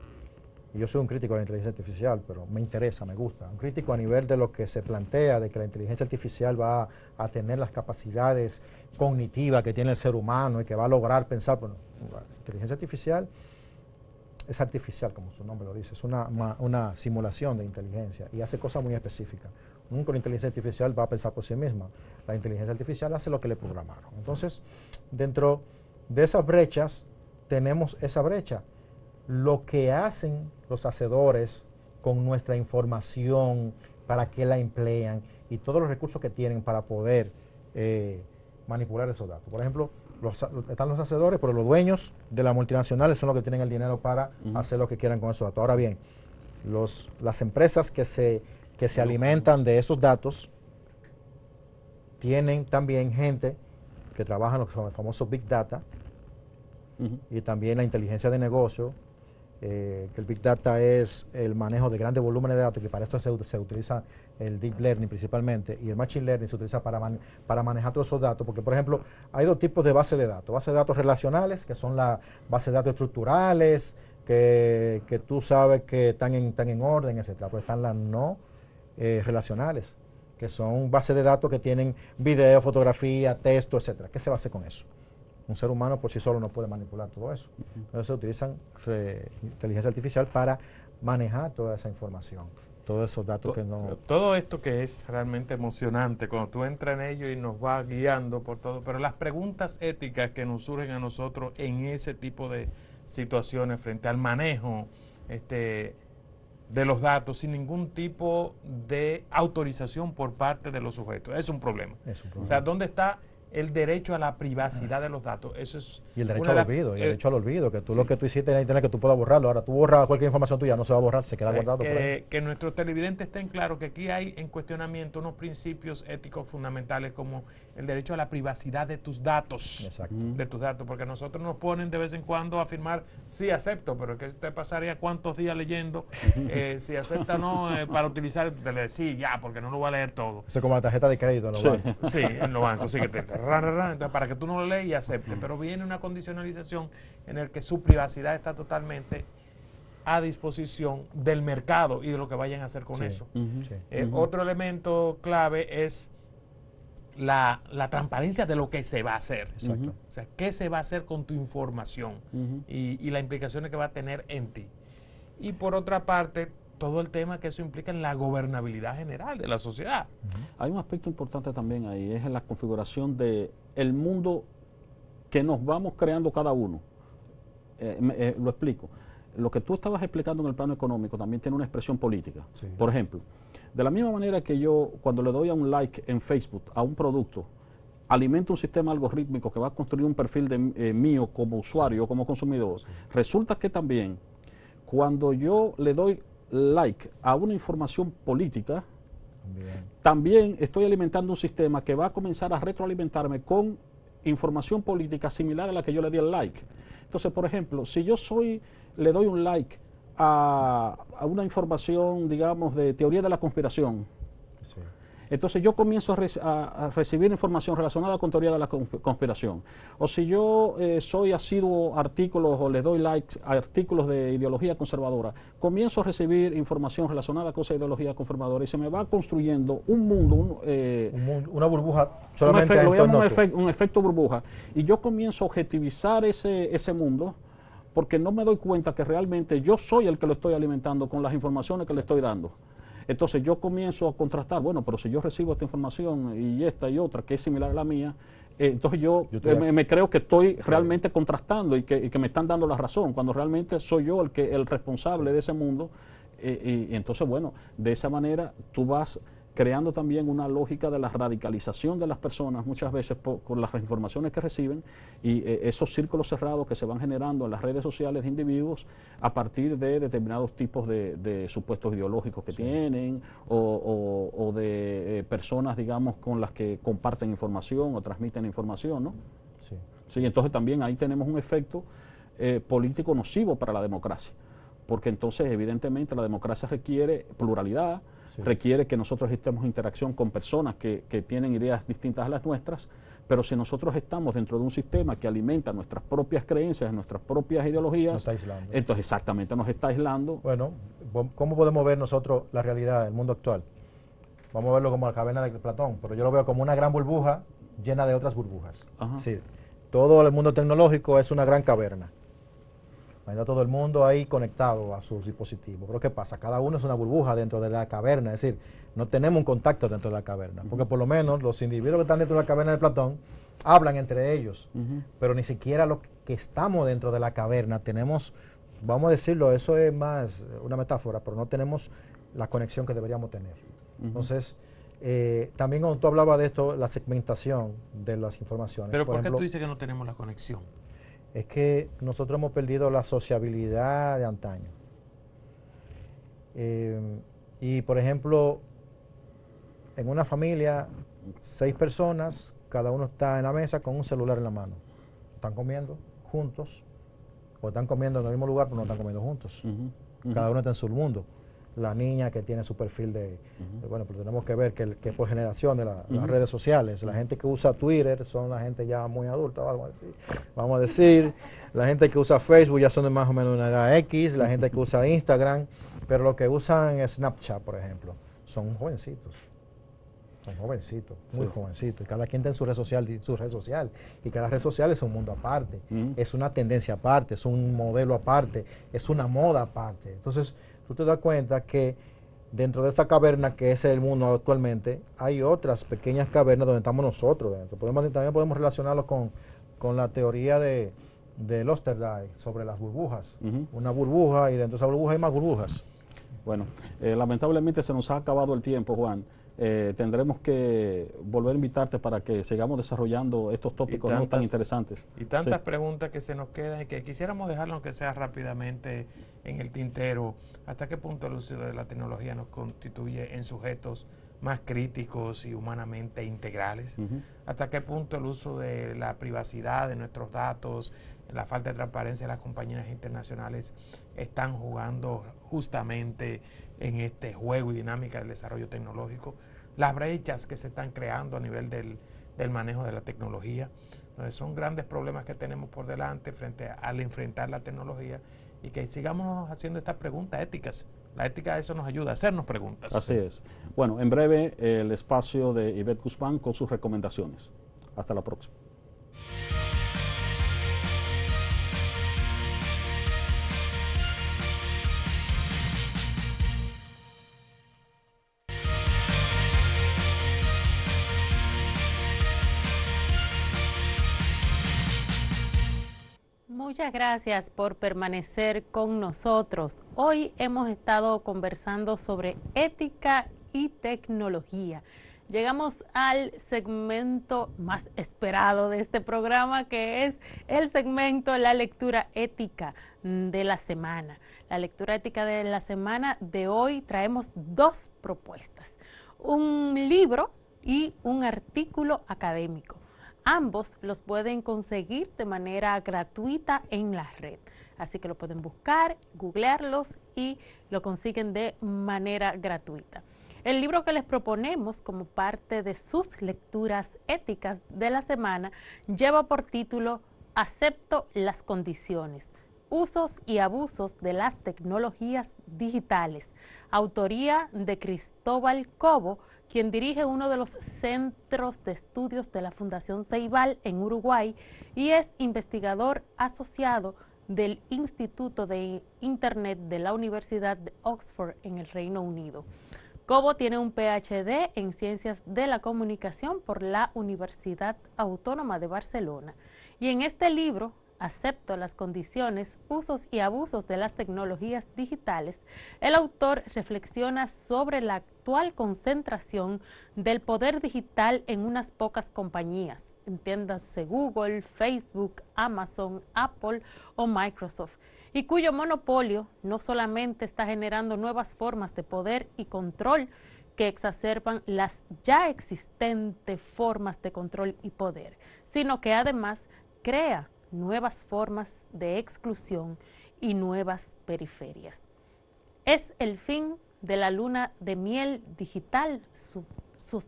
Y yo soy un crítico de la inteligencia artificial, pero me interesa, me gusta. Un crítico a nivel de lo que se plantea, de que la inteligencia artificial va a tener las capacidades cognitivas que tiene el ser humano y que va a lograr pensar. Bueno, la inteligencia artificial es artificial, como su nombre lo dice, es una simulación de inteligencia y hace cosas muy específicas. Nunca la inteligencia artificial va a pensar por sí misma. La inteligencia artificial hace lo que le programaron. Entonces, dentro de esas brechas, tenemos esa brecha. Lo que hacen los hacedores con nuestra información, para qué la emplean y todos los recursos que tienen para poder manipular esos datos. Por ejemplo, están los hacedores, pero los dueños de las multinacionales son los que tienen el dinero para hacer lo que quieran con esos datos. Ahora bien, las empresas que se alimentan de esos datos tienen también gente que trabaja en lo que son los famosos Big Data, y también la inteligencia de negocio, que el Big Data es el manejo de grandes volúmenes de datos, que para esto se utiliza el Deep Learning principalmente, y el Machine Learning se utiliza para manejar todos esos datos, porque por ejemplo hay dos tipos de bases de datos relacionales, que son las bases de datos estructurales, que tú sabes que están en orden, etcétera, pero están las no relacionales, que son bases de datos que tienen video, fotografía, texto, etcétera. ¿Qué se va a hacer con eso? Un ser humano por sí solo no puede manipular todo eso. Entonces se utilizan inteligencia artificial para manejar toda esa información, todos esos datos que no... Todo esto que es realmente emocionante, cuando tú entras en ello y nos va guiando por todo, pero las preguntas éticas que nos surgen a nosotros en ese tipo de situaciones frente al manejo de los datos sin ningún tipo de autorización por parte de los sujetos, es un problema. O sea, ¿dónde está el derecho a la privacidad de los datos? Eso es... Y el derecho al olvido, que tú lo que tú hiciste en internet, que tú puedas borrarlo. Ahora tú borras cualquier información tuya, no se va a borrar, se queda guardado por ahí. Que nuestros televidentes estén claros que aquí hay en cuestionamiento unos principios éticos fundamentales como el derecho a la privacidad de tus datos. Exacto. De tus datos, porque nosotros nos ponen de vez en cuando a afirmar, sí acepto, pero que usted pasaría cuántos días leyendo, si acepta o no, para utilizar, sí, ya, porque no lo voy a leer todo. Eso es como la tarjeta de crédito en los bancos. Sí, en los bancos, sí, que entonces, para que tú no lo leas y aceptes, pero viene una condicionalización en el que su privacidad está totalmente a disposición del mercado y de lo que vayan a hacer con eso. Otro elemento clave es la transparencia de lo que se va a hacer. Exacto. O sea, qué se va a hacer con tu información y las implicaciones que va a tener en ti. Y por otra parte, todo el tema que eso implica en la gobernabilidad general de la sociedad. Hay un aspecto importante también ahí, es en la configuración del mundo que nos vamos creando cada uno. Lo explico. Lo que tú estabas explicando en el plano económico también tiene una expresión política. Sí. Por ejemplo, de la misma manera que yo, cuando le doy a un like en Facebook a un producto, alimento un sistema algorítmico que va a construir un perfil mío como usuario, como consumidor, resulta que también cuando yo le doy like a una información política, también estoy alimentando un sistema que va a comenzar a retroalimentarme con información política similar a la que yo le di el like. Entonces, por ejemplo, si yo le doy un like a una información, digamos, de teoría de la conspiración, entonces yo comienzo a recibir información relacionada con teoría de la conspiración. O si yo soy asiduo a artículos o le doy likes a artículos de ideología conservadora, comienzo a recibir información relacionada con esa ideología conservadora y se me va construyendo un mundo, una burbuja solamente lo llamo un efecto burbuja. Y yo comienzo a objetivizar ese mundo porque no me doy cuenta que realmente yo soy el que lo estoy alimentando con las informaciones que le estoy dando. Entonces yo comienzo a contrastar, bueno, pero si yo recibo esta información y esta y otra que es similar a la mía, entonces yo me creo que estoy realmente contrastando y que me están dando la razón, cuando realmente soy yo el responsable de ese mundo. Y entonces, bueno, de esa manera tú vas creando también una lógica de la radicalización de las personas, muchas veces por las informaciones que reciben, y esos círculos cerrados que se van generando en las redes sociales de individuos a partir de determinados tipos de supuestos ideológicos que tienen, o de personas, digamos, con las que comparten información o transmiten información, ¿no? Sí, entonces también ahí tenemos un efecto político nocivo para la democracia, porque entonces evidentemente la democracia requiere pluralidad, requiere que nosotros estemos en interacción con personas que tienen ideas distintas a las nuestras, pero si nosotros estamos dentro de un sistema que alimenta nuestras propias creencias, nuestras propias ideologías, nos está aislando. Entonces exactamente nos está aislando. Bueno, ¿cómo podemos ver nosotros la realidad, el mundo actual? Vamos a verlo como la caverna de Platón, pero yo lo veo como una gran burbuja llena de otras burbujas. Sí, todo el mundo tecnológico es una gran caverna. Está todo el mundo ahí conectado a sus dispositivos. Pero ¿qué pasa? Cada uno es una burbuja dentro de la caverna, es decir, no tenemos un contacto dentro de la caverna, porque por lo menos los individuos que están dentro de la caverna de Platón hablan entre ellos, pero ni siquiera los que estamos dentro de la caverna tenemos, vamos a decirlo, eso es más una metáfora, pero no tenemos la conexión que deberíamos tener. Entonces, también cuando tú hablabas de esto, la segmentación de las informaciones. Pero ¿por qué ejemplo, tú dices que no tenemos la conexión? Es que nosotros hemos perdido la sociabilidad de antaño. Y por ejemplo, en una familia, 6 personas, cada uno está en la mesa con un celular en la mano. Están comiendo juntos, o están comiendo en el mismo lugar, pero no están comiendo juntos. Cada uno está en su mundo. La niña que tiene su perfil bueno, pero tenemos que ver que por generación de las redes sociales, la gente que usa Twitter son la gente ya muy adulta, vamos a decir, la gente que usa Facebook ya son de más o menos una edad X, la gente que usa Instagram, pero los que usan Snapchat, por ejemplo, son jovencitos. Muy jovencitos, y cada quien tiene su red social, y cada red social es un mundo aparte, es una tendencia aparte, es un modelo aparte, es una moda aparte. Entonces, tú te das cuenta que dentro de esa caverna que es el mundo actualmente, hay otras pequeñas cavernas donde estamos nosotros dentro. También podemos relacionarlo con la teoría de Osterday sobre las burbujas. Una burbuja, y dentro de esa burbuja hay más burbujas. Bueno, lamentablemente se nos ha acabado el tiempo, Juan. Tendremos que volver a invitarte para que sigamos desarrollando estos tópicos tan interesantes. Y tantas preguntas que se nos quedan y que quisiéramos dejarlo, aunque sea rápidamente, en el tintero. ¿Hasta qué punto el uso de la tecnología nos constituye en sujetos más críticos y humanamente integrales? ¿Hasta qué punto el uso de la privacidad de nuestros datos, la falta de transparencia de las compañías internacionales están jugando justamente en este juego y dinámica del desarrollo tecnológico? Las brechas que se están creando a nivel del manejo de la tecnología. Entonces, son grandes problemas que tenemos por delante frente al enfrentar la tecnología, y que sigamos haciendo estas preguntas éticas. La ética, eso nos ayuda a hacernos preguntas. Así es. Bueno, en breve el espacio de Ivette Guzmán con sus recomendaciones. Hasta la próxima. Muchas gracias por permanecer con nosotros. Hoy hemos estado conversando sobre ética y tecnología. Llegamos al segmento más esperado de este programa, que es el segmento La Lectura Ética de la Semana. La lectura ética de la semana de hoy traemos 2 propuestas: un libro y un artículo académico. Ambos los pueden conseguir de manera gratuita en la red, así que lo pueden buscar, googlearlos y lo consiguen de manera gratuita. El libro que les proponemos como parte de sus lecturas éticas de la semana lleva por título Acepto las condiciones, usos y abusos de las tecnologías digitales, autoría de Cristóbal Cobo, quien dirige uno de los centros de estudios de la Fundación Ceibal en Uruguay y es investigador asociado del Instituto de Internet de la Universidad de Oxford en el Reino Unido. Cobo tiene un PhD en Ciencias de la Comunicación por la Universidad Autónoma de Barcelona. Y en este libro, Acepto las condiciones, usos y abusos de las tecnologías digitales, el autor reflexiona sobre la actual concentración del poder digital en unas pocas compañías, entiéndase Google, Facebook, Amazon, Apple o Microsoft, y cuyo monopolio no solamente está generando nuevas formas de poder y control que exacerban las ya existentes formas de control y poder, sino que además crea nuevas formas de exclusión y nuevas periferias. Es el fin de la luna de miel digital,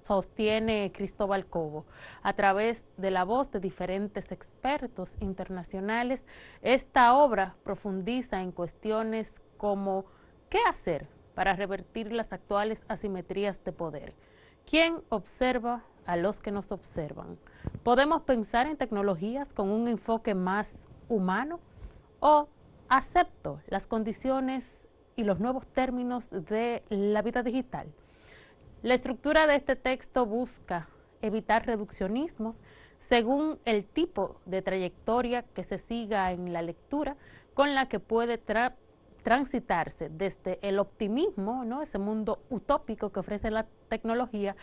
sostiene Cristóbal Cobo. A través de la voz de diferentes expertos internacionales, esta obra profundiza en cuestiones como ¿qué hacer para revertir las actuales asimetrías de poder? ¿Quién observa a los que nos observan? ¿Podemos pensar en tecnologías con un enfoque más humano? ¿O acepto las condiciones y los nuevos términos de la vida digital? La estructura de este texto busca evitar reduccionismos según el tipo de trayectoria que se siga en la lectura, con la que puede transitarse desde el optimismo, ¿no?, ese mundo utópico que ofrece la tecnología,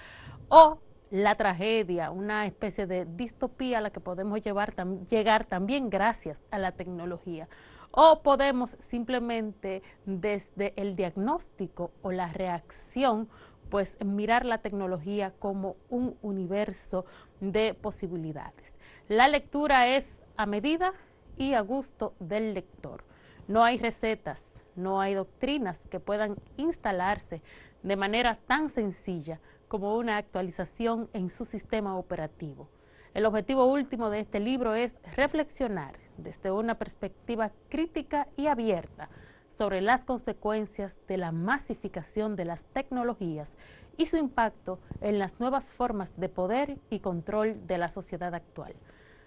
o la tragedia, una especie de distopía a la que podemos llegar también gracias a la tecnología. O podemos simplemente desde el diagnóstico o la reacción, pues mirar la tecnología como un universo de posibilidades. La lectura es a medida y a gusto del lector. No hay recetas, no hay doctrinas que puedan instalarse de manera tan sencilla como una actualización en su sistema operativo. El objetivo último de este libro es reflexionar desde una perspectiva crítica y abierta sobre las consecuencias de la masificación de las tecnologías y su impacto en las nuevas formas de poder y control de la sociedad actual.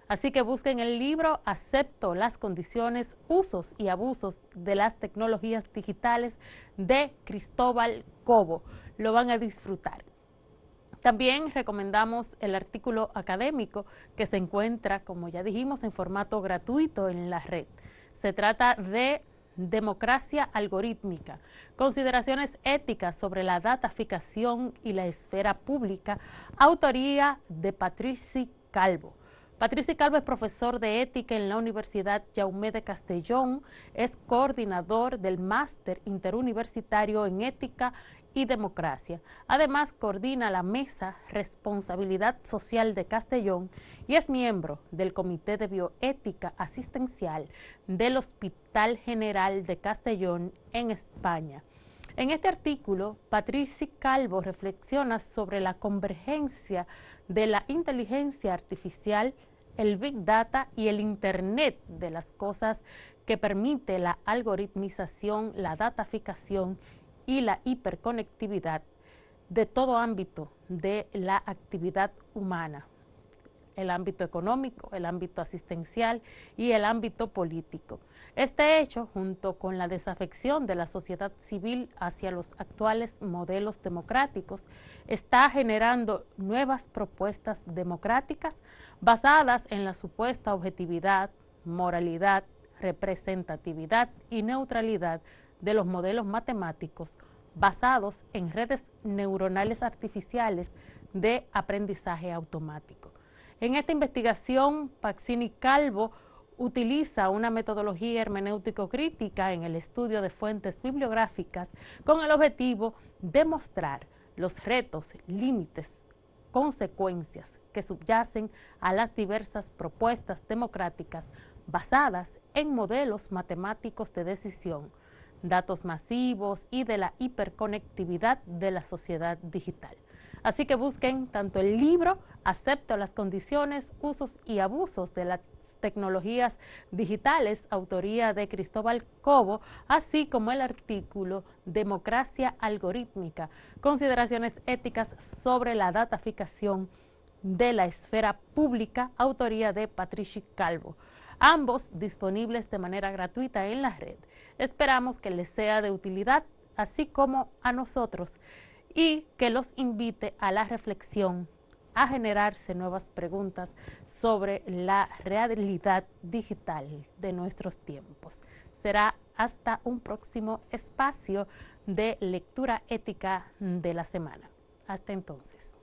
Así que busquen el libro Acepto las condiciones, usos y abusos de las tecnologías digitales de Cristóbal Cobo. Lo van a disfrutar. También recomendamos el artículo académico que se encuentra, como ya dijimos, en formato gratuito en la red. Se trata de Democracia algorítmica, consideraciones éticas sobre la dataficación y la esfera pública, autoría de Patrici Calvo. Patrici Calvo es profesor de ética en la Universidad Jaume de Castellón, es coordinador del Máster Interuniversitario en Ética y Democracia. Además, coordina la Mesa Responsabilidad Social de Castellón y es miembro del Comité de Bioética Asistencial del Hospital General de Castellón en España. En este artículo, Patrici Calvo reflexiona sobre la convergencia de la inteligencia artificial, el Big Data y el Internet de las cosas que permite la algoritmización, la dataficación y la hiperconectividad de todo ámbito de la actividad humana, el ámbito económico, el ámbito asistencial y el ámbito político. Este hecho, junto con la desafección de la sociedad civil hacia los actuales modelos democráticos, está generando nuevas propuestas democráticas basadas en la supuesta objetividad, moralidad, representatividad y neutralidad de los modelos matemáticos basados en redes neuronales artificiales de aprendizaje automático. En esta investigación, Patrici Calvo utiliza una metodología hermenéutico-crítica en el estudio de fuentes bibliográficas con el objetivo de mostrar los retos, límites, consecuencias que subyacen a las diversas propuestas democráticas basadas en modelos matemáticos de decisión, datos masivos y de la hiperconectividad de la sociedad digital. Así que busquen tanto el libro Acepto las condiciones, usos y abusos de las tecnologías digitales, autoría de Cristóbal Cobo, así como el artículo Democracia algorítmica, consideraciones éticas sobre la dataficación de la esfera pública, autoría de Patrici Calvo. Ambos disponibles de manera gratuita en la red. Esperamos que les sea de utilidad, así como a nosotros. y que los invite a la reflexión, a generarse nuevas preguntas sobre la realidad digital de nuestros tiempos. Será hasta un próximo espacio de lectura ética de la semana. Hasta entonces.